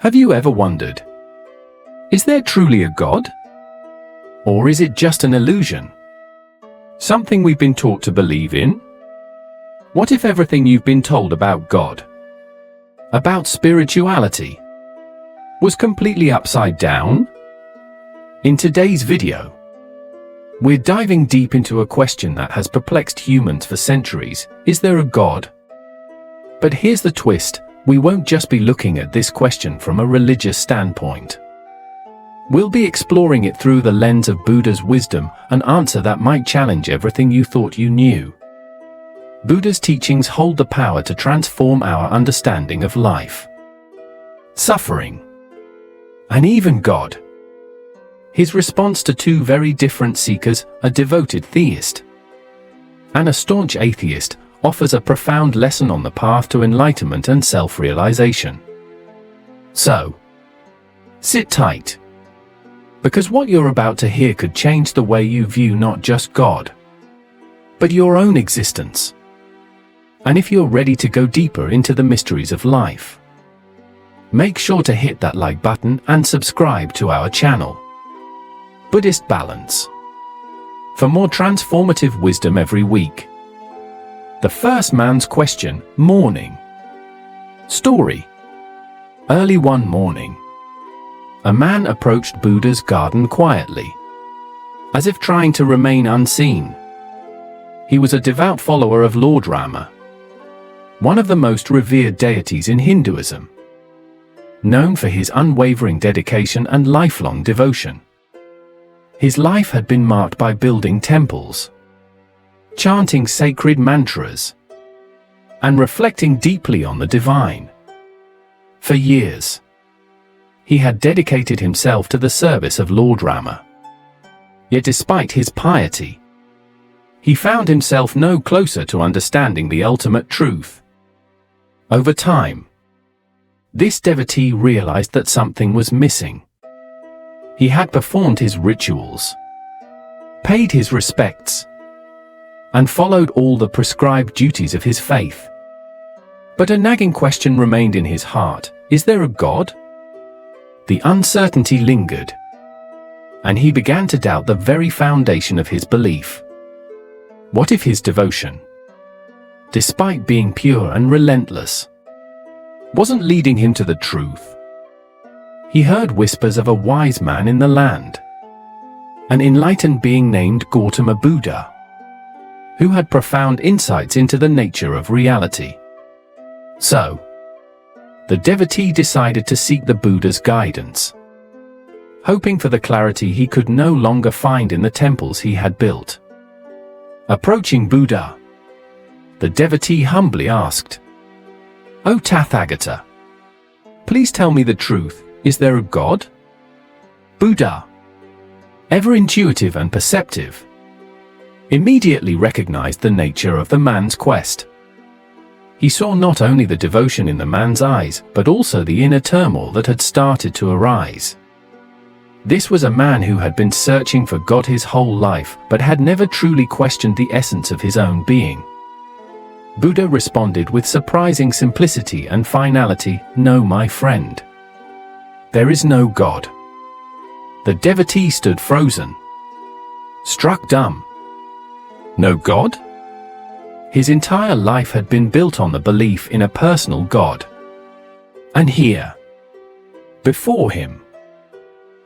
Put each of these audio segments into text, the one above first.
Have you ever wondered, is there truly a God? Or is it just an illusion? Something we've been taught to believe in? What if everything you've been told about God, about spirituality, was completely upside down? In today's video, we're diving deep into a question that has perplexed humans for centuries. Is there a God? But here's the twist. We won't just be looking at this question from a religious standpoint. We'll be exploring it through the lens of Buddha's wisdom, an answer that might challenge everything you thought you knew. Buddha's teachings hold the power to transform our understanding of life, suffering, and even God. His response to two very different seekers, a devoted theist and a staunch atheist, offers a profound lesson on the path to enlightenment and self-realization. So, sit tight, because what you're about to hear could change the way you view not just God, but your own existence. And if you're ready to go deeper into the mysteries of life, make sure to hit that like button and subscribe to our channel, Buddhist Balance, for more transformative wisdom every week. The first man's question, morning. Story. Early one morning, a man approached Buddha's garden quietly, as if trying to remain unseen. He was a devout follower of Lord Rama, one of the most revered deities in Hinduism, known for his unwavering dedication and lifelong devotion. His life had been marked by building temples, chanting sacred mantras, and reflecting deeply on the divine. For years, he had dedicated himself to the service of Lord Rama. Yet despite his piety, he found himself no closer to understanding the ultimate truth. Over time, this devotee realized that something was missing. He had performed his rituals, paid his respects, and followed all the prescribed duties of his faith. But a nagging question remained in his heart: is there a God? The uncertainty lingered, and he began to doubt the very foundation of his belief. What if his devotion, despite being pure and relentless, wasn't leading him to the truth? He heard whispers of a wise man in the land, an enlightened being named Gautama Buddha, who had profound insights into the nature of reality. So, the devotee decided to seek the Buddha's guidance, hoping for the clarity he could no longer find in the temples he had built. Approaching Buddha, the devotee humbly asked, "O Tathagata, please tell me the truth, is there a God?" Buddha, ever intuitive and perceptive, immediately recognized the nature of the man's quest. He saw not only the devotion in the man's eyes, but also the inner turmoil that had started to arise. This was a man who had been searching for God his whole life, but had never truly questioned the essence of his own being. Buddha responded with surprising simplicity and finality, "No, my friend. There is no God." The devotee stood frozen, struck dumb. No God? His entire life had been built on the belief in a personal God. And here, before him,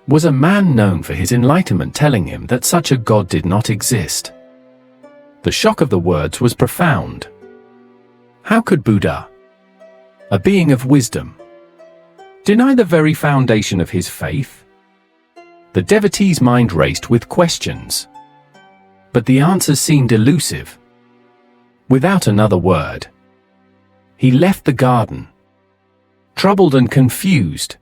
was a man known for his enlightenment telling him that such a God did not exist. The shock of the words was profound. How could Buddha, a being of wisdom, deny the very foundation of his faith? The devotee's mind raced with questions, but the answers seemed elusive. Without another word, he left the garden, troubled and confused,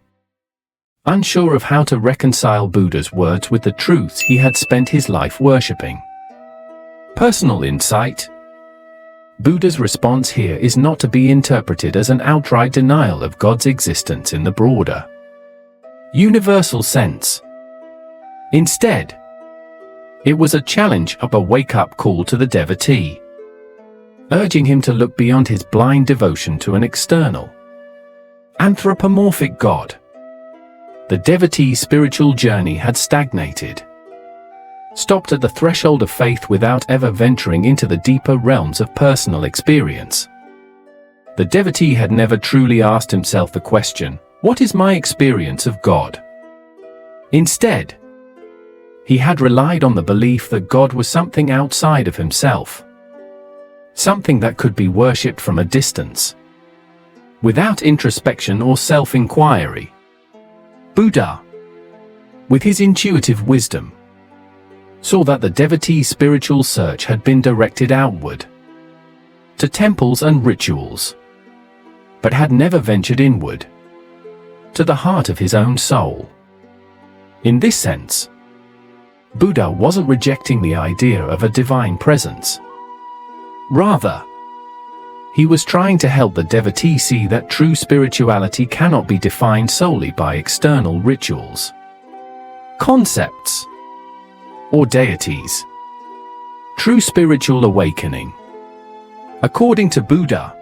unsure of how to reconcile Buddha's words with the truths he had spent his life worshipping. Personal insight. Buddha's response here is not to be interpreted as an outright denial of God's existence in the broader, universal sense. Instead, it was a challenge, a wake-up call to the devotee, urging him to look beyond his blind devotion to an external, anthropomorphic God, The devotee's spiritual journey had stagnated, stopped at the threshold of faith without ever venturing into the deeper realms of personal experience. The devotee had never truly asked himself the question, "What is my experience of God?" Instead, he had relied on the belief that God was something outside of himself, something that could be worshipped from a distance, without introspection or self-inquiry. Buddha, with his intuitive wisdom, saw that the devotee's spiritual search had been directed outward, to temples and rituals, but had never ventured inward, to the heart of his own soul. In this sense, Buddha wasn't rejecting the idea of a divine presence. Rather, he was trying to help the devotee see that true spirituality cannot be defined solely by external rituals, concepts, or deities. True spiritual awakening, according to Buddha,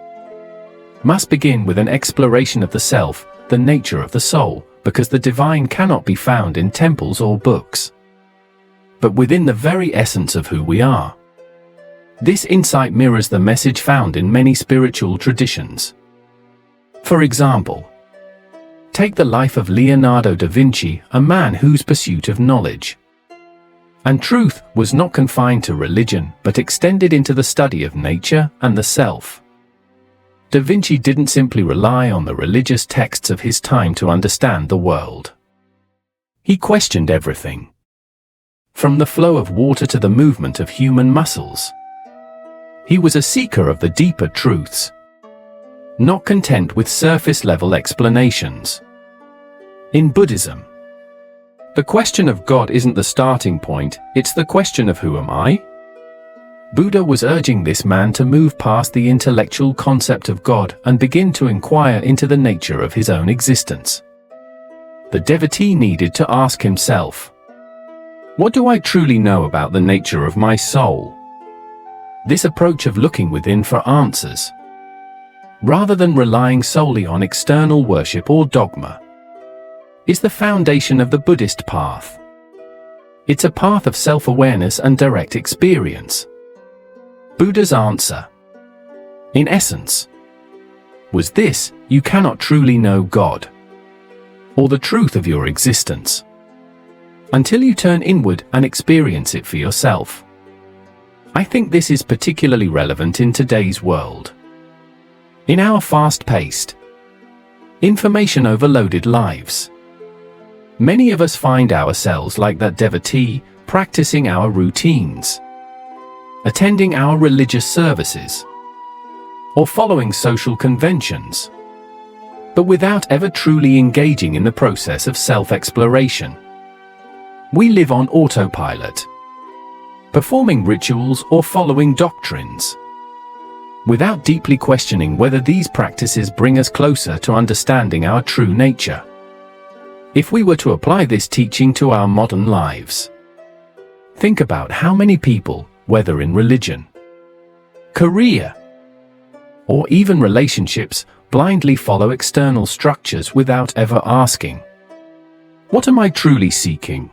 must begin with an exploration of the self, the nature of the soul, because the divine cannot be found in temples or books, but within the very essence of who we are. This insight mirrors the message found in many spiritual traditions. For example, take the life of Leonardo da Vinci, a man whose pursuit of knowledge and truth was not confined to religion but extended into the study of nature and the self. Da Vinci didn't simply rely on the religious texts of his time to understand the world. He questioned everything, from the flow of water to the movement of human muscles. He was a seeker of the deeper truths, not content with surface-level explanations. In Buddhism, the question of God isn't the starting point, it's the question of who am I? Buddha was urging this man to move past the intellectual concept of God and begin to inquire into the nature of his own existence. The devotee needed to ask himself, what do I truly know about the nature of my soul? This approach of looking within for answers, rather than relying solely on external worship or dogma, is the foundation of the Buddhist path. It's a path of self-awareness and direct experience. Buddha's answer, in essence, was this: you cannot truly know God, or the truth of your existence, until you turn inward and experience it for yourself. I think this is particularly relevant in today's world. In our fast-paced, information-overloaded lives, many of us find ourselves like that devotee, practicing our routines, attending our religious services, or following social conventions, but without ever truly engaging in the process of self-exploration. We live on autopilot, performing rituals or following doctrines, without deeply questioning whether these practices bring us closer to understanding our true nature. If we were to apply this teaching to our modern lives, think about how many people, whether in religion, career, or even relationships, blindly follow external structures without ever asking, what am I truly seeking?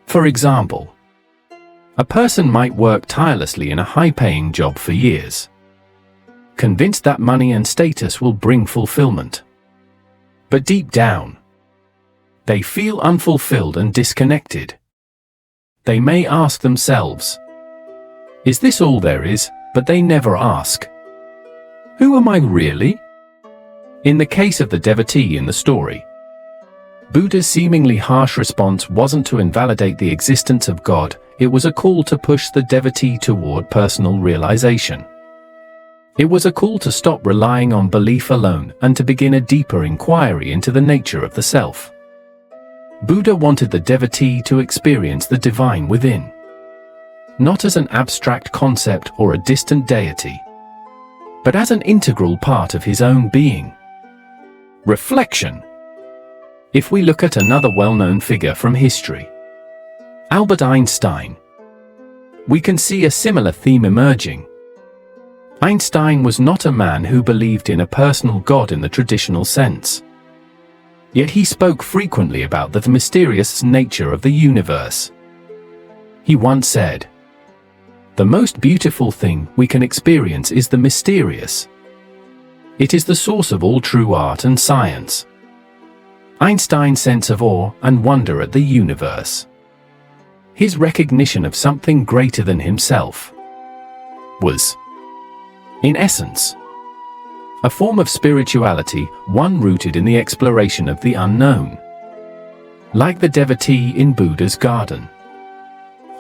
For example, a person might work tirelessly in a high-paying job for years, convinced that money and status will bring fulfillment. But deep down, they feel unfulfilled and disconnected. They may ask themselves, is this all there is? But they never ask, who am I really? In the case of the devotee in the story, Buddha's seemingly harsh response wasn't to invalidate the existence of God, it was a call to push the devotee toward personal realization. It was a call to stop relying on belief alone and to begin a deeper inquiry into the nature of the self. Buddha wanted the devotee to experience the divine within, not as an abstract concept or a distant deity, but as an integral part of his own being. Reflection. If we look at another well-known figure from history, Albert Einstein, we can see a similar theme emerging. Einstein was not a man who believed in a personal God in the traditional sense. Yet he spoke frequently about the mysterious nature of the universe. He once said, "The most beautiful thing we can experience is the mysterious. It is the source of all true art and science." Einstein's sense of awe and wonder at the universe, his recognition of something greater than himself, was, in essence, a form of spirituality, one rooted in the exploration of the unknown. Like the devotee in Buddha's garden,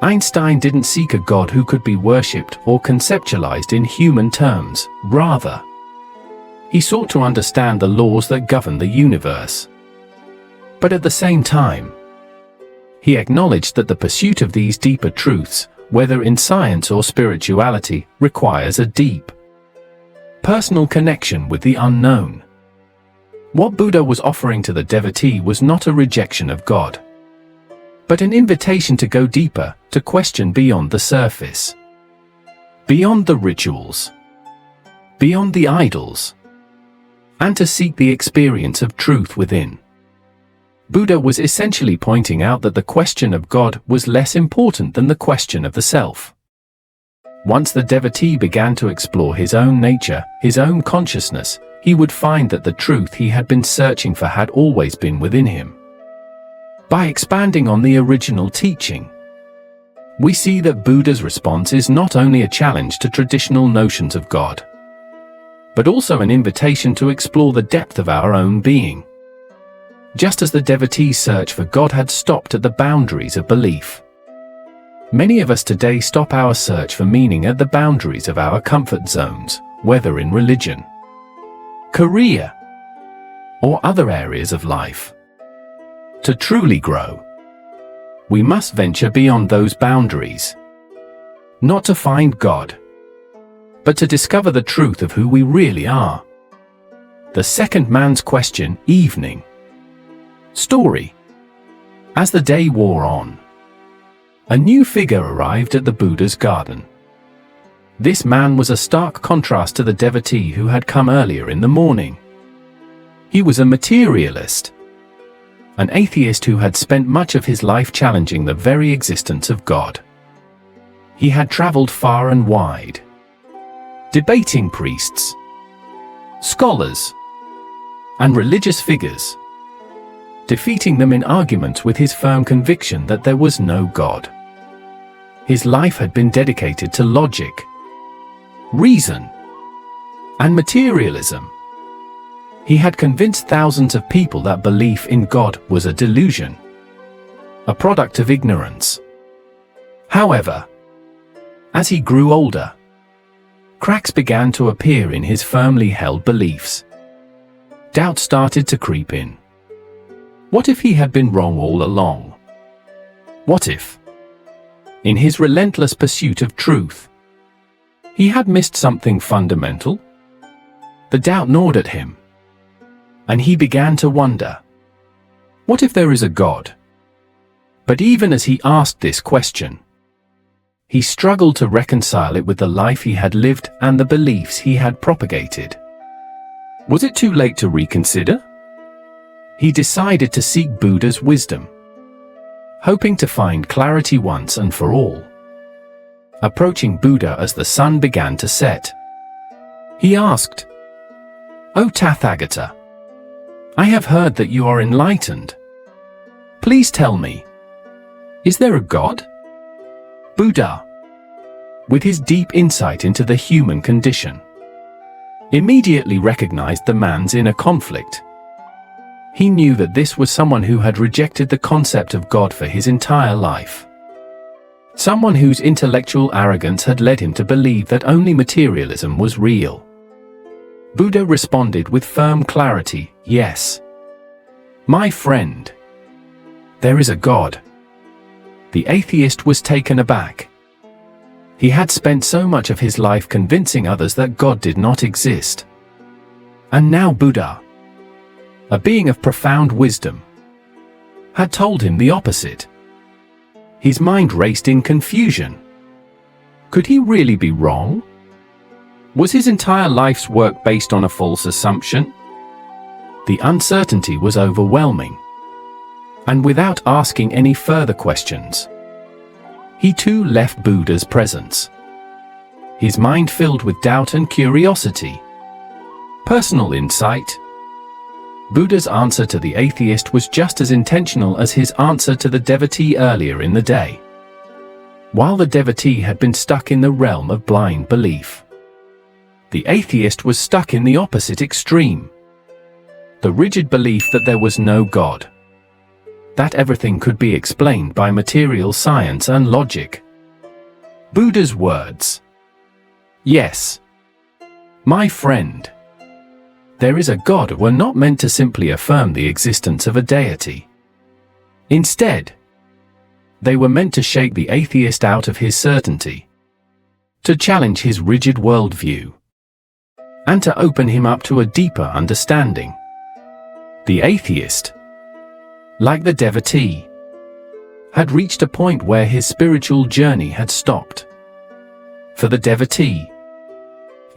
Einstein didn't seek a God who could be worshipped or conceptualized in human terms. Rather, he sought to understand the laws that govern the universe. But at the same time, he acknowledged that the pursuit of these deeper truths, whether in science or spirituality, requires a deep, personal connection with the unknown. What Buddha was offering to the devotee was not a rejection of God, but an invitation to go deeper, to question beyond the surface, beyond the rituals, beyond the idols, and to seek the experience of truth within. Buddha was essentially pointing out that the question of God was less important than the question of the self. Once the devotee began to explore his own nature, his own consciousness, he would find that the truth he had been searching for had always been within him. By expanding on the original teaching, we see that Buddha's response is not only a challenge to traditional notions of God, but also an invitation to explore the depth of our own being. Just as the devotee's search for God had stopped at the boundaries of belief, many of us today stop our search for meaning at the boundaries of our comfort zones, whether in religion, career, or other areas of life. To truly grow, we must venture beyond those boundaries, not to find God, but to discover the truth of who we really are. The second man's question, evening story. As the day wore on, a new figure arrived at the Buddha's garden. This man was a stark contrast to the devotee who had come earlier in the morning. He was a materialist, an atheist who had spent much of his life challenging the very existence of God. He had traveled far and wide, debating priests, scholars, and religious figures, defeating them in arguments with his firm conviction that there was no God. His life had been dedicated to logic, reason, and materialism. He had convinced thousands of people that belief in God was a delusion, a product of ignorance. However, as he grew older, cracks began to appear in his firmly held beliefs. Doubt started to creep in. What if he had been wrong all along? What if, in his relentless pursuit of truth, he had missed something fundamental? The doubt gnawed at him, and he began to wonder, what if there is a God? But even as he asked this question, he struggled to reconcile it with the life he had lived and the beliefs he had propagated. Was it too late to reconsider? He decided to seek Buddha's wisdom, hoping to find clarity once and for all. Approaching Buddha as the sun began to set, he asked, "O Tathagata, I have heard that you are enlightened. Please tell me, is there a God?" Buddha, with his deep insight into the human condition, immediately recognized the man's inner conflict. He knew that this was someone who had rejected the concept of God for his entire life. Someone whose intellectual arrogance had led him to believe that only materialism was real. Buddha responded with firm clarity, "Yes, my friend, there is a God." The atheist was taken aback. He had spent so much of his life convincing others that God did not exist. And now Buddha, a being of profound wisdom, had told him the opposite. His mind raced in confusion. Could he really be wrong? Was his entire life's work based on a false assumption? The uncertainty was overwhelming. And without asking any further questions, he too left Buddha's presence, his mind filled with doubt and curiosity. Personal insight. Buddha's answer to the atheist was just as intentional as his answer to the devotee earlier in the day. While the devotee had been stuck in the realm of blind belief, the atheist was stuck in the opposite extreme. The rigid belief that there was no God, that everything could be explained by material science and logic. Buddha's words. Yes, my friend, there is a God were not meant to simply affirm the existence of a deity. Instead, they were meant to shake the atheist out of his certainty, to challenge his rigid worldview, and to open him up to a deeper understanding. The atheist, like the devotee, had reached a point where his spiritual journey had stopped. For the devotee,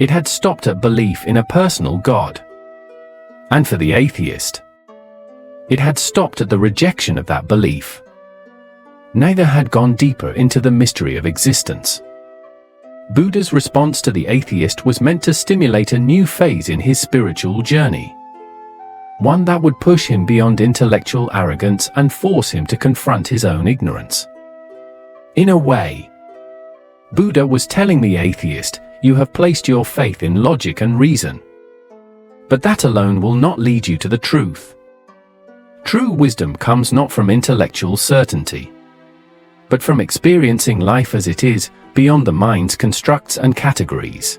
it had stopped at belief in a personal God. And for the atheist, it had stopped at the rejection of that belief. Neither had gone deeper into the mystery of existence. Buddha's response to the atheist was meant to stimulate a new phase in his spiritual journey, one that would push him beyond intellectual arrogance and force him to confront his own ignorance. In a way, Buddha was telling the atheist, you have placed your faith in logic and reason, but that alone will not lead you to the truth. True wisdom comes not from intellectual certainty, but from experiencing life as it is, beyond the mind's constructs and categories.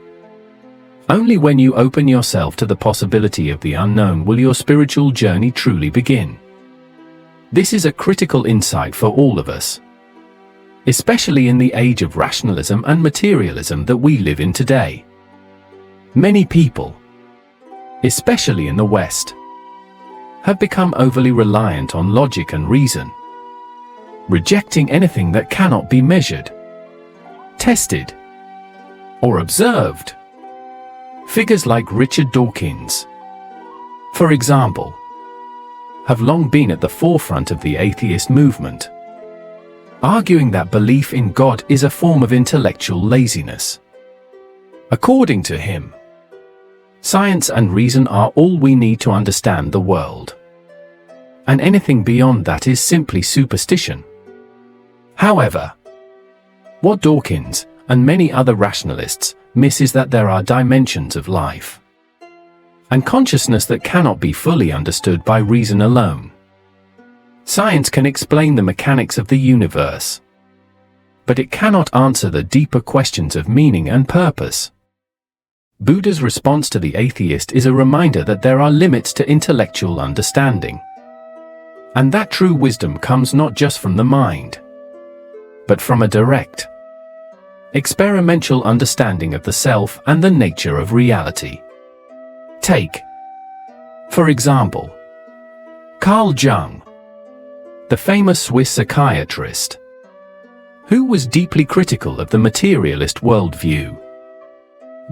Only when you open yourself to the possibility of the unknown will your spiritual journey truly begin. This is a critical insight for all of us, especially in the age of rationalism and materialism that we live in today. Many people, especially in the West, have become overly reliant on logic and reason, rejecting anything that cannot be measured, tested, or observed. Figures like Richard Dawkins, for example, have long been at the forefront of the atheist movement, arguing that belief in God is a form of intellectual laziness. According to him, science and reason are all we need to understand the world, and anything beyond that is simply superstition. However, what Dawkins and many other rationalists miss is that there are dimensions of life and consciousness that cannot be fully understood by reason alone. Science can explain the mechanics of the universe, but it cannot answer the deeper questions of meaning and purpose. Buddha's response to the atheist is a reminder that there are limits to intellectual understanding, and that true wisdom comes not just from the mind, but from a direct, experimental understanding of the self and the nature of reality. Take, for example, Carl Jung, the famous Swiss psychiatrist, who was deeply critical of the materialist worldview.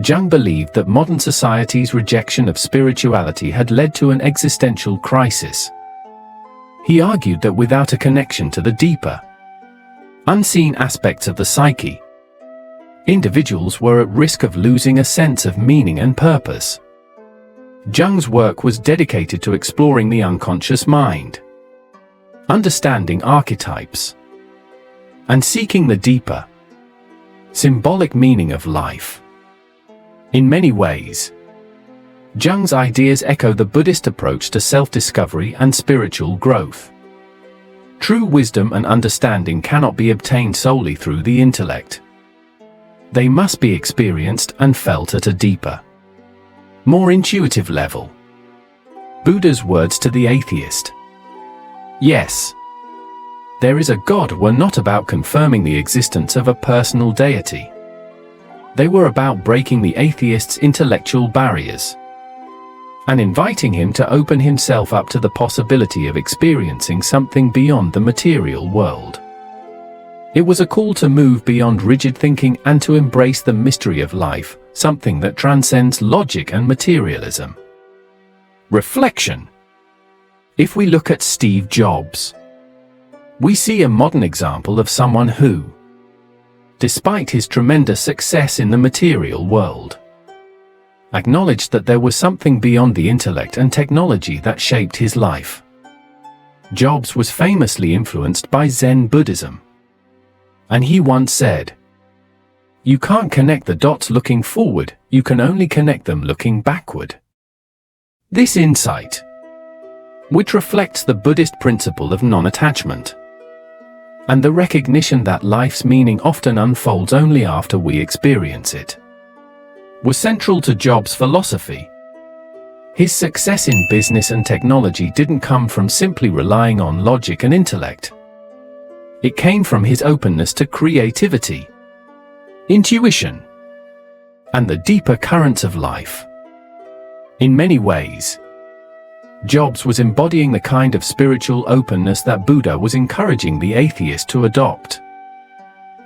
Jung believed that modern society's rejection of spirituality had led to an existential crisis. He argued that without a connection to the deeper, unseen aspects of the psyche, individuals were at risk of losing a sense of meaning and purpose. Jung's work was dedicated to exploring the unconscious mind, understanding archetypes, and seeking the deeper, symbolic meaning of life. In many ways, Jung's ideas echo the Buddhist approach to self-discovery and spiritual growth. True wisdom and understanding cannot be obtained solely through the intellect. They must be experienced and felt at a deeper, more intuitive level. Buddha's words to the atheist. Yes, there is a God were not about confirming the existence of a personal deity. They were about breaking the atheist's intellectual barriers and inviting him to open himself up to the possibility of experiencing something beyond the material world. It was a call to move beyond rigid thinking and to embrace the mystery of life, something that transcends logic and materialism. Reflection. If we look at Steve Jobs, we see a modern example of someone who, despite his tremendous success in the material world, acknowledged that there was something beyond the intellect and technology that shaped his life. Jobs was famously influenced by Zen Buddhism, and he once said, "You can't connect the dots looking forward, you can only connect them looking backward." This insight, which reflects the Buddhist principle of non-attachment, and the recognition that life's meaning often unfolds only after we experience it, was central to Jobs' philosophy. His success in business and technology didn't come from simply relying on logic and intellect. It came from his openness to creativity, intuition, and the deeper currents of life. In many ways, Jobs was embodying the kind of spiritual openness that Buddha was encouraging the atheist to adopt,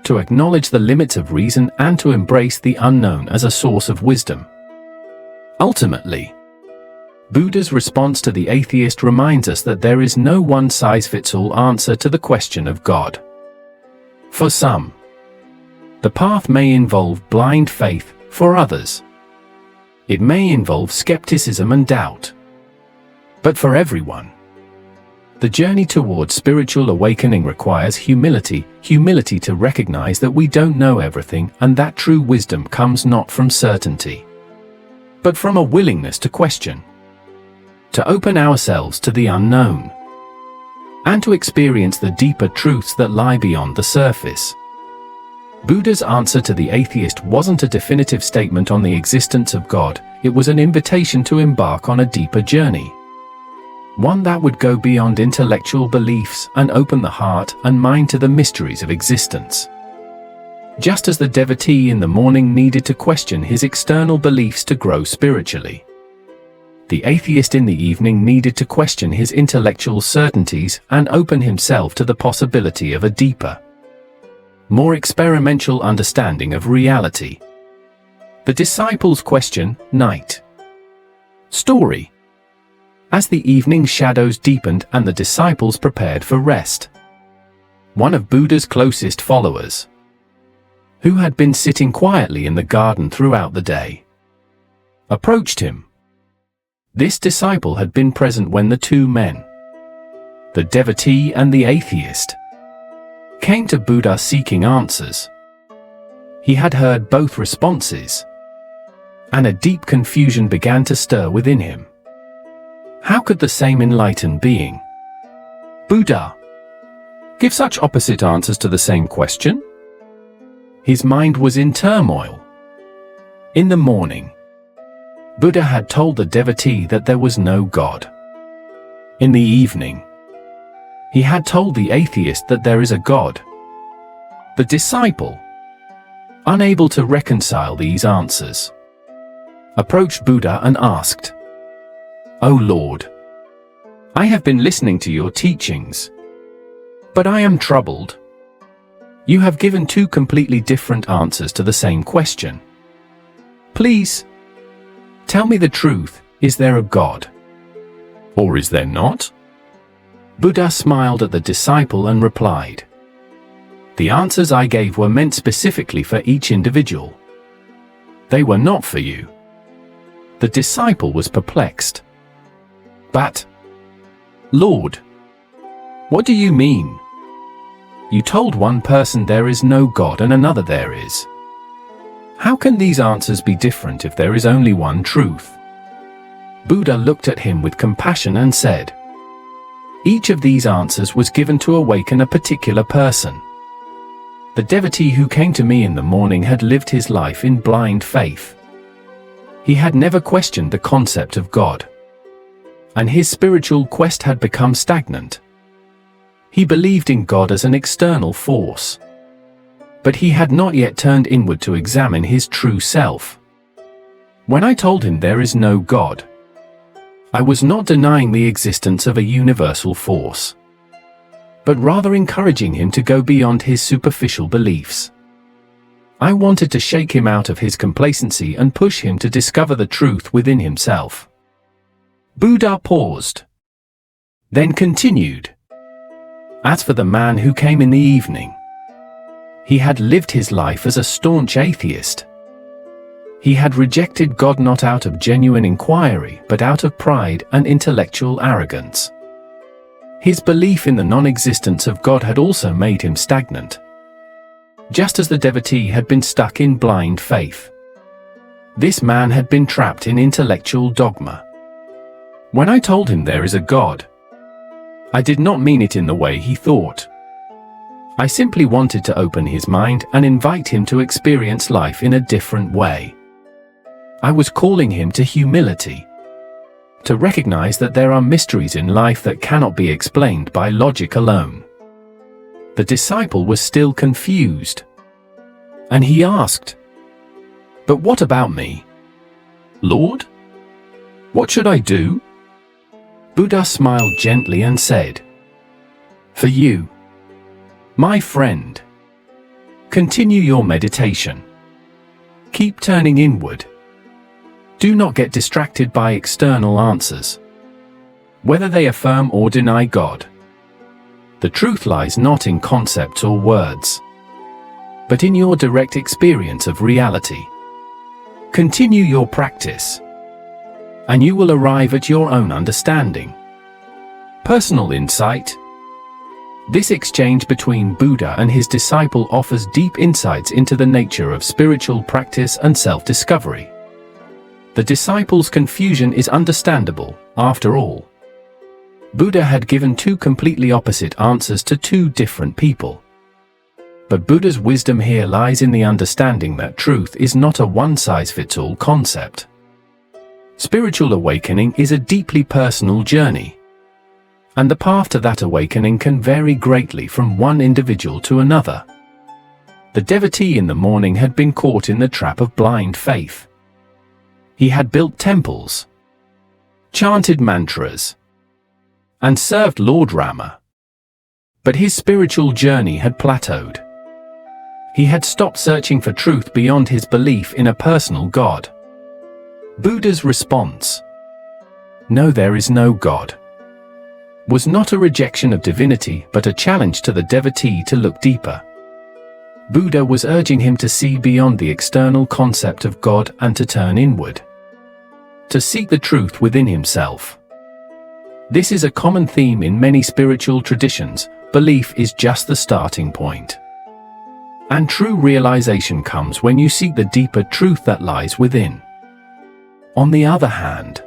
to acknowledge the limits of reason and to embrace the unknown as a source of wisdom. Ultimately, Buddha's response to the atheist reminds us that there is no one-size-fits-all answer to the question of God. For some, the path may involve blind faith; for others, it may involve skepticism and doubt. But for everyone, the journey towards spiritual awakening requires humility to recognize that we don't know everything and that true wisdom comes not from certainty, but from a willingness to question, to open ourselves to the unknown, and to experience the deeper truths that lie beyond the surface. Buddha's answer to the atheist wasn't a definitive statement on the existence of God, it was an invitation to embark on a deeper journey, one that would go beyond intellectual beliefs and open the heart and mind to the mysteries of existence. Just as the devotee in the morning needed to question his external beliefs to grow spiritually, the atheist in the evening needed to question his intellectual certainties and open himself to the possibility of a deeper, more experimental understanding of reality. The disciples' question, night. Story. As the evening shadows deepened and the disciples prepared for rest, one of Buddha's closest followers, who had been sitting quietly in the garden throughout the day, approached him. This disciple had been present when the two men, the devotee and the atheist, came to Buddha seeking answers. He had heard both responses, and a deep confusion began to stir within him. How could the same enlightened being, Buddha, give such opposite answers to the same question? His mind was in turmoil. In the morning, Buddha had told the devotee that there was no God. In the evening, he had told the atheist that there is a God. The disciple, unable to reconcile these answers, approached Buddha and asked, "O Lord, I have been listening to your teachings, but I am troubled. You have given two completely different answers to the same question. Please, tell me the truth, is there a God? Or is there not?" Buddha smiled at the disciple and replied, "The answers I gave were meant specifically for each individual. They were not for you." The disciple was perplexed. "But, Lord, what do you mean? You told one person there is no God and another there is. How can these answers be different if there is only one truth?" Buddha looked at him with compassion and said, "Each of these answers was given to awaken a particular person. The devotee who came to me in the morning had lived his life in blind faith. He had never questioned the concept of God, and his spiritual quest had become stagnant. He believed in God as an external force, but he had not yet turned inward to examine his true self. When I told him there is no God, I was not denying the existence of a universal force, but rather encouraging him to go beyond his superficial beliefs. I wanted to shake him out of his complacency and push him to discover the truth within himself." Buddha paused, then continued. As for the man who came in the evening, he had lived his life as a staunch atheist. He had rejected God not out of genuine inquiry, but out of pride and intellectual arrogance. His belief in the non-existence of God had also made him stagnant, just as the devotee had been stuck in blind faith. This man had been trapped in intellectual dogma. When I told him there is a God, I did not mean it in the way he thought. I simply wanted to open his mind and invite him to experience life in a different way. I was calling him to humility, to recognize that there are mysteries in life that cannot be explained by logic alone. The disciple was still confused, and he asked, "But what about me, Lord? What should I do?" Buddha smiled gently and said, "For you, my friend, continue your meditation. Keep turning inward. Do not get distracted by external answers, whether they affirm or deny God. The truth lies not in concepts or words, but in your direct experience of reality. Continue your practice, and you will arrive at your own understanding." Personal insight. This exchange between Buddha and his disciple offers deep insights into the nature of spiritual practice and self-discovery. The disciple's confusion is understandable, after all. Buddha had given two completely opposite answers to two different people. But Buddha's wisdom here lies in the understanding that truth is not a one-size-fits-all concept. Spiritual awakening is a deeply personal journey, and the path to that awakening can vary greatly from one individual to another. The devotee in the morning had been caught in the trap of blind faith. He had built temples, chanted mantras, and served Lord Rama. But his spiritual journey had plateaued. He had stopped searching for truth beyond his belief in a personal God. Buddha's response, "No, there is no God," was not a rejection of divinity but a challenge to the devotee to look deeper. Buddha was urging him to see beyond the external concept of God and to turn inward, to seek the truth within himself. This is a common theme in many spiritual traditions. Belief is just the starting point, and true realization comes when you seek the deeper truth that lies within. On the other hand,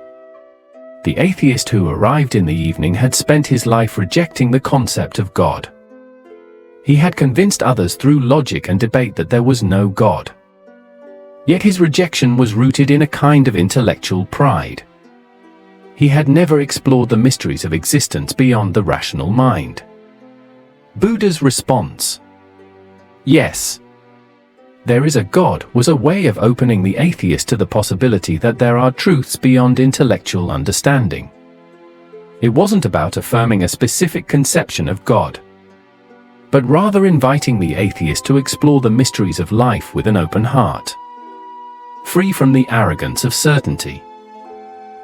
the atheist who arrived in the evening had spent his life rejecting the concept of God. He had convinced others through logic and debate that there was no God. Yet his rejection was rooted in a kind of intellectual pride. He had never explored the mysteries of existence beyond the rational mind. Buddha's response, "Yes, there is a God," was a way of opening the atheist to the possibility that there are truths beyond intellectual understanding. It wasn't about affirming a specific conception of God, but rather inviting the atheist to explore the mysteries of life with an open heart, free from the arrogance of certainty.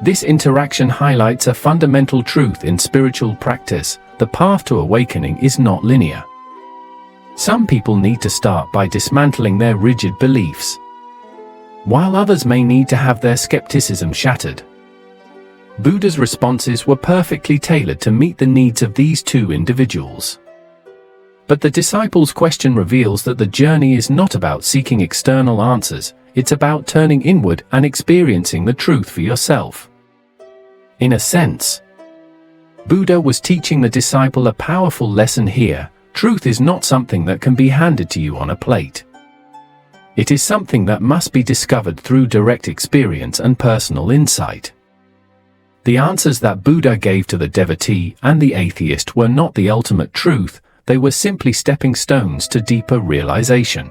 This interaction highlights a fundamental truth in spiritual practice: the path to awakening is not linear. Some people need to start by dismantling their rigid beliefs, while others may need to have their skepticism shattered. Buddha's responses were perfectly tailored to meet the needs of these two individuals. But the disciple's question reveals that the journey is not about seeking external answers, it's about turning inward and experiencing the truth for yourself. In a sense, Buddha was teaching the disciple a powerful lesson here. Truth is not something that can be handed to you on a plate. It is something that must be discovered through direct experience and personal insight. The answers that Buddha gave to the devotee and the atheist were not the ultimate truth, they were simply stepping stones to deeper realization.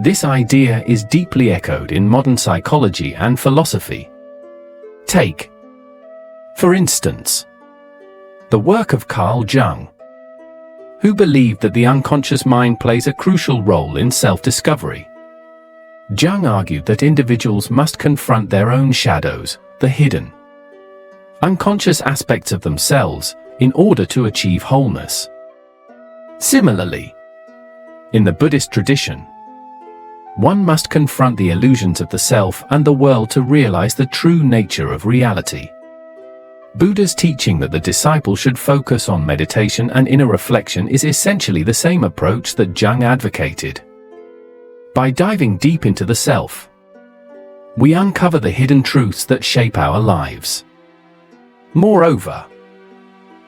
This idea is deeply echoed in modern psychology and philosophy. Take, for instance, the work of Carl Jung, who believed that the unconscious mind plays a crucial role in self-discovery. Jung argued that individuals must confront their own shadows, the hidden, unconscious aspects of themselves, in order to achieve wholeness. Similarly, in the Buddhist tradition, one must confront the illusions of the self and the world to realize the true nature of reality. Buddha's teaching that the disciple should focus on meditation and inner reflection is essentially the same approach that Jung advocated. By diving deep into the self, we uncover the hidden truths that shape our lives. Moreover,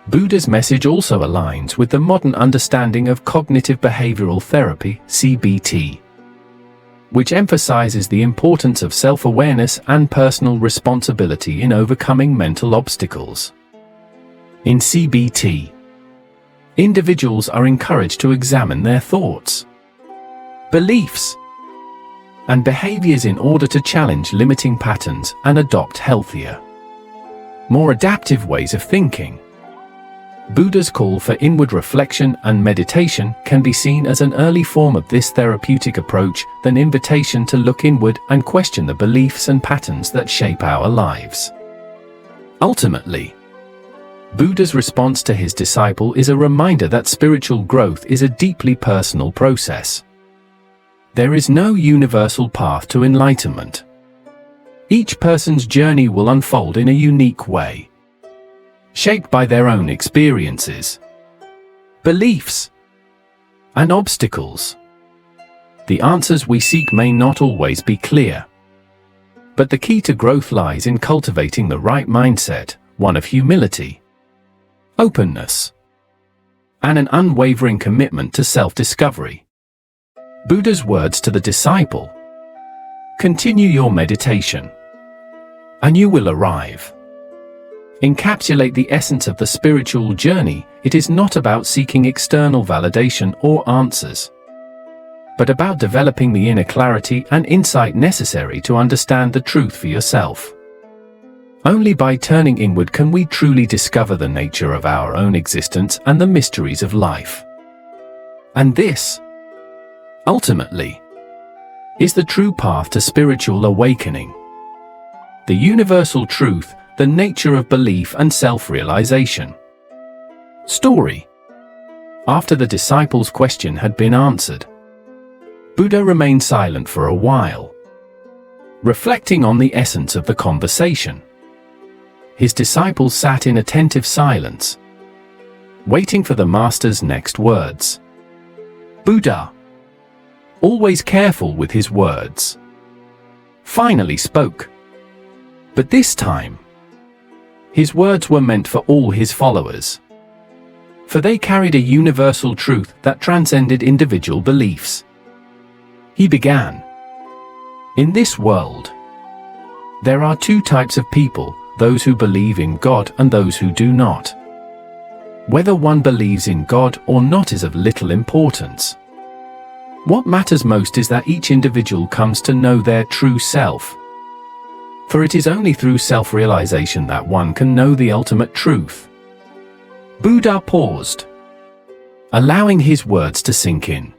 Buddha's message also aligns with the modern understanding of cognitive behavioral therapy, CBT, which emphasizes the importance of self-awareness and personal responsibility in overcoming mental obstacles. In CBT, individuals are encouraged to examine their thoughts, beliefs, and behaviors in order to challenge limiting patterns and adopt healthier, more adaptive ways of thinking. Buddha's call for inward reflection and meditation can be seen as an early form of this therapeutic approach, an invitation to look inward and question the beliefs and patterns that shape our lives. Ultimately, Buddha's response to his disciple is a reminder that spiritual growth is a deeply personal process. There is no universal path to enlightenment. Each person's journey will unfold in a unique way, shaped by their own experiences, beliefs, and obstacles. The answers we seek may not always be clear, but the key to growth lies in cultivating the right mindset, one of humility, openness, and an unwavering commitment to self-discovery. Buddha's words to the disciple: "Continue your meditation, and you will arrive," encapsulate the essence of the spiritual journey. It is not about seeking external validation or answers, but about developing the inner clarity and insight necessary to understand the truth for yourself. Only by turning inward can we truly discover the nature of our own existence and the mysteries of life. And this, ultimately, is the true path to spiritual awakening. The universal truth, the nature of belief and self-realization. Story. After the disciples' question had been answered, Buddha remained silent for a while, reflecting on the essence of the conversation. His disciples sat in attentive silence, waiting for the master's next words. Buddha, always careful with his words, finally spoke. But this time, his words were meant for all his followers, for they carried a universal truth that transcended individual beliefs. He began, "In this world, there are two types of people, those who believe in God and those who do not. Whether one believes in God or not is of little importance. What matters most is that each individual comes to know their true self. For it is only through self-realization that one can know the ultimate truth." Buddha paused, allowing his words to sink in.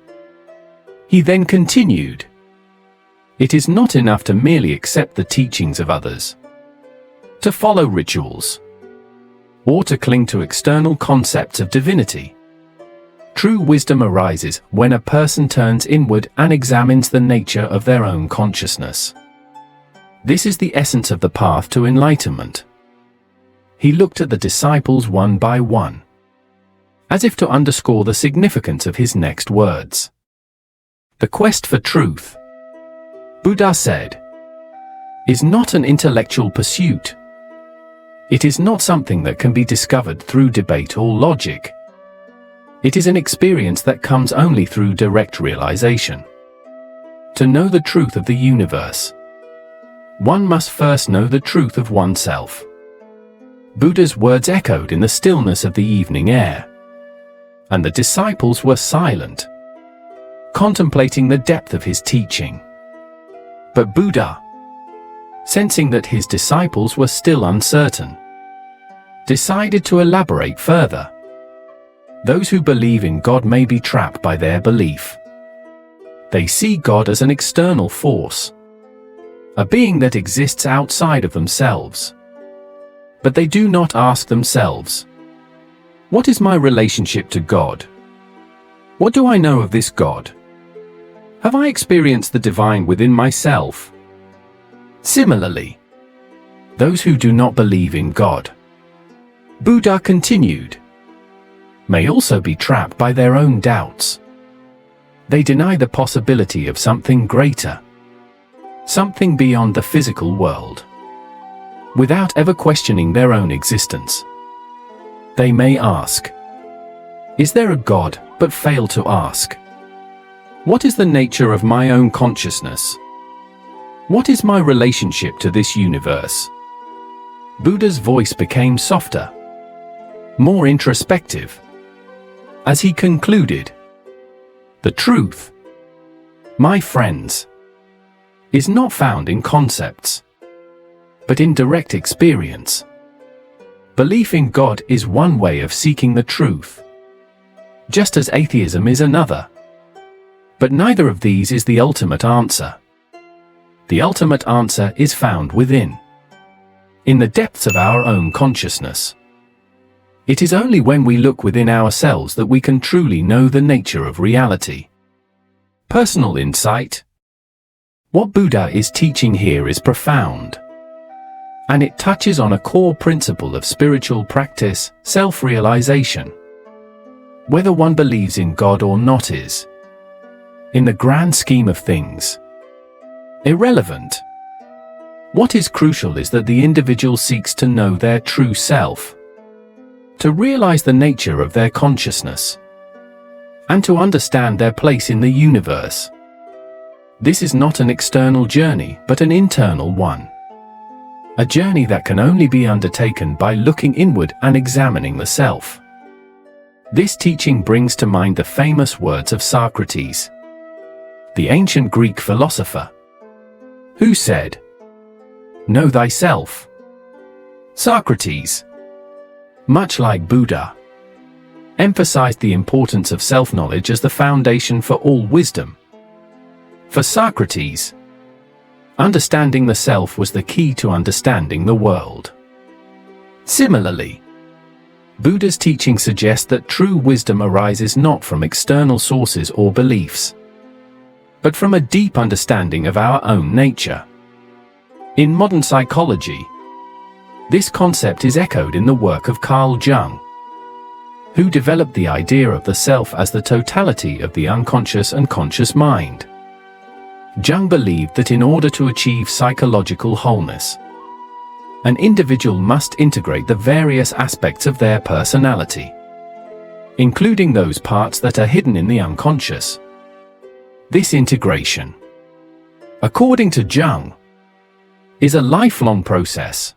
He then continued, "It is not enough to merely accept the teachings of others, to follow rituals, or to cling to external concepts of divinity. True wisdom arises when a person turns inward and examines the nature of their own consciousness. This is the essence of the path to enlightenment." He looked at the disciples one by one, as if to underscore the significance of his next words. "The quest for truth," Buddha said, "is not an intellectual pursuit. It is not something that can be discovered through debate or logic. It is an experience that comes only through direct realization. To know the truth of the universe, one must first know the truth of oneself." Buddha's words echoed in the stillness of the evening air, and the disciples were silent, contemplating the depth of his teaching. But Buddha, sensing that his disciples were still uncertain, decided to elaborate further. "Those who believe in God may be trapped by their belief. They see God as an external force, a being that exists outside of themselves. But they do not ask themselves, what is my relationship to God? What do I know of this God? Have I experienced the divine within myself? Similarly, those who do not believe in God, Buddha continued, may also be trapped by their own doubts. They deny the possibility of something greater, something beyond the physical world, without ever questioning their own existence. They may ask, is there a God, but fail to ask, what is the nature of my own consciousness? What is my relationship to this universe? Buddha's voice became softer, more introspective, as he concluded, the truth, my friends, is not found in concepts, but in direct experience. Belief in God is one way of seeking the truth, just as atheism is another. But neither of these is the ultimate answer. The ultimate answer is found within, in the depths of our own consciousness. It is only when we look within ourselves that we can truly know the nature of reality. Personal insight. What Buddha is teaching here is profound, and it touches on a core principle of spiritual practice, self-realization. Whether one believes in God or not is, in the grand scheme of things, irrelevant. What is crucial is that the individual seeks to know their true self, to realize the nature of their consciousness, and to understand their place in the universe. This is not an external journey, but an internal one. A journey that can only be undertaken by looking inward and examining the self. This teaching brings to mind the famous words of Socrates, the ancient Greek philosopher, who said, know thyself. Socrates, much like Buddha, emphasized the importance of self-knowledge as the foundation for all wisdom. For Socrates, understanding the self was the key to understanding the world. Similarly, Buddha's teaching suggests that true wisdom arises not from external sources or beliefs, but from a deep understanding of our own nature. In modern psychology, this concept is echoed in the work of Carl Jung, who developed the idea of the self as the totality of the unconscious and conscious mind. Jung believed that in order to achieve psychological wholeness, an individual must integrate the various aspects of their personality, including those parts that are hidden in the unconscious. This integration, according to Jung, is a lifelong process.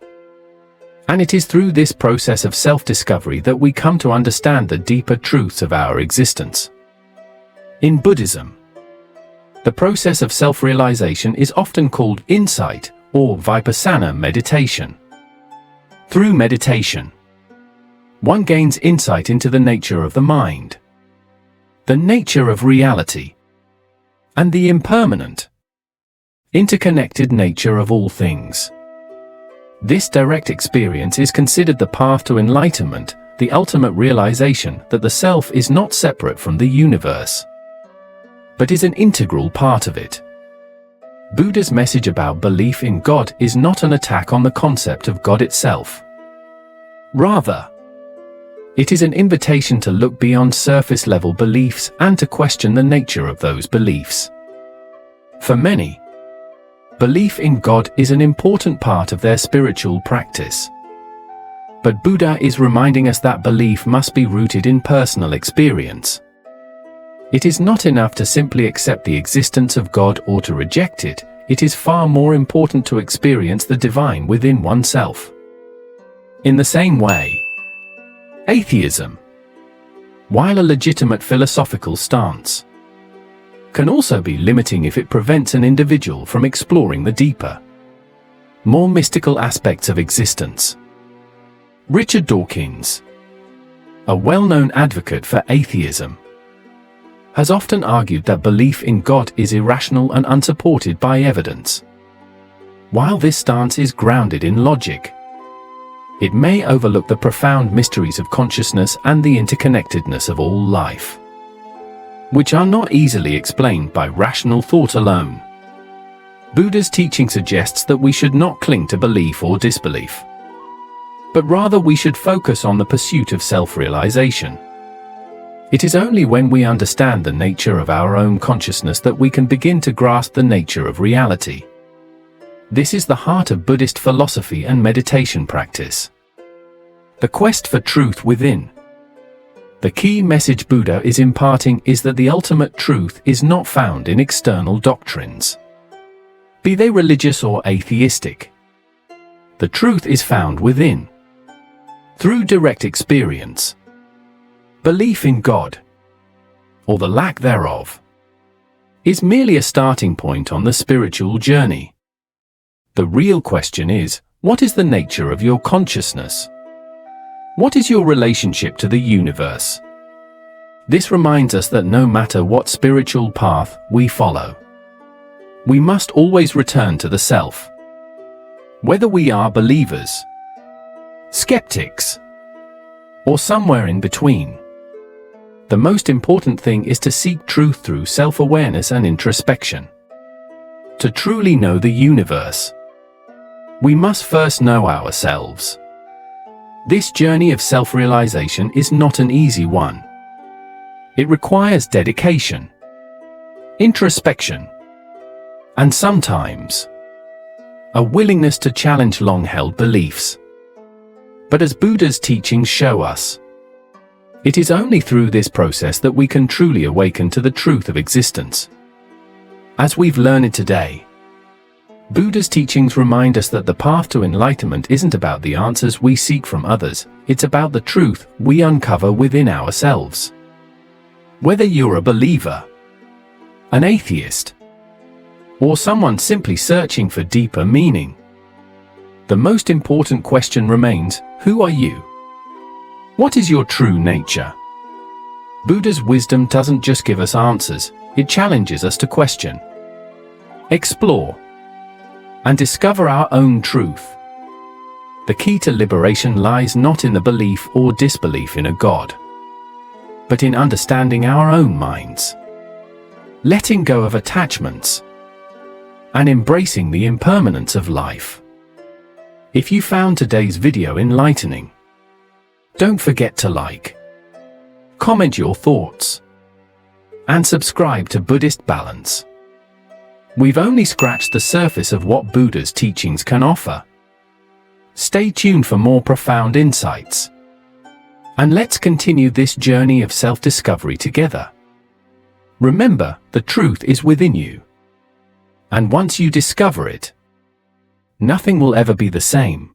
And it is through this process of self-discovery that we come to understand the deeper truths of our existence. In Buddhism, the process of self-realization is often called insight or vipassana meditation. Through meditation, one gains insight into the nature of the mind, the nature of reality, and the impermanent, interconnected nature of all things. This direct experience is considered the path to enlightenment, the ultimate realization that the self is not separate from the universe, but is an integral part of it. Buddha's message about belief in God is not an attack on the concept of God itself. Rather, it is an invitation to look beyond surface-level beliefs and to question the nature of those beliefs. For many, belief in God is an important part of their spiritual practice. But Buddha is reminding us that belief must be rooted in personal experience. It is not enough to simply accept the existence of God or to reject it. It is far more important to experience the divine within oneself. In the same way, atheism, while a legitimate philosophical stance, can also be limiting if it prevents an individual from exploring the deeper, more mystical aspects of existence. Richard Dawkins, a well-known advocate for atheism, has often argued that belief in God is irrational and unsupported by evidence. While this stance is grounded in logic, It may overlook the profound mysteries of consciousness and the interconnectedness of all life, which are not easily explained by rational thought alone. Buddha's teaching suggests that we should not cling to belief or disbelief, but rather we should focus on the pursuit of self-realization. It is only when we understand the nature of our own consciousness that we can begin to grasp the nature of reality. This is the heart of Buddhist philosophy and meditation practice. The quest for truth within. The key message Buddha is imparting is that the ultimate truth is not found in external doctrines, be they religious or atheistic. The truth is found within, through direct experience. Belief in God, or the lack thereof, is merely a starting point on the spiritual journey. The real question is, what is the nature of your consciousness? What is your relationship to the universe? This reminds us that no matter what spiritual path we follow, we must always return to the self. Whether we are believers, skeptics, or somewhere in between, the most important thing is to seek truth through self-awareness and introspection. To truly know the universe, we must first know ourselves. This journey of self-realization is not an easy one. It requires dedication, introspection, and sometimes a willingness to challenge long-held beliefs. But as Buddha's teachings show us, it is only through this process that we can truly awaken to the truth of existence. As we've learned today, Buddha's teachings remind us that the path to enlightenment isn't about the answers we seek from others, it's about the truth we uncover within ourselves. Whether you're a believer, an atheist, or someone simply searching for deeper meaning, the most important question remains, who are you? What is your true nature? Buddha's wisdom doesn't just give us answers, it challenges us to question, explore, and discover our own truth. The key to liberation lies not in the belief or disbelief in a God, but in understanding our own minds, letting go of attachments, and embracing the impermanence of life. If you found today's video enlightening, don't forget to like, comment your thoughts, and subscribe to Buddhist Balance. We've only scratched the surface of what Buddha's teachings can offer. Stay tuned for more profound insights. And let's continue this journey of self-discovery together. Remember, the truth is within you. And once you discover it, nothing will ever be the same.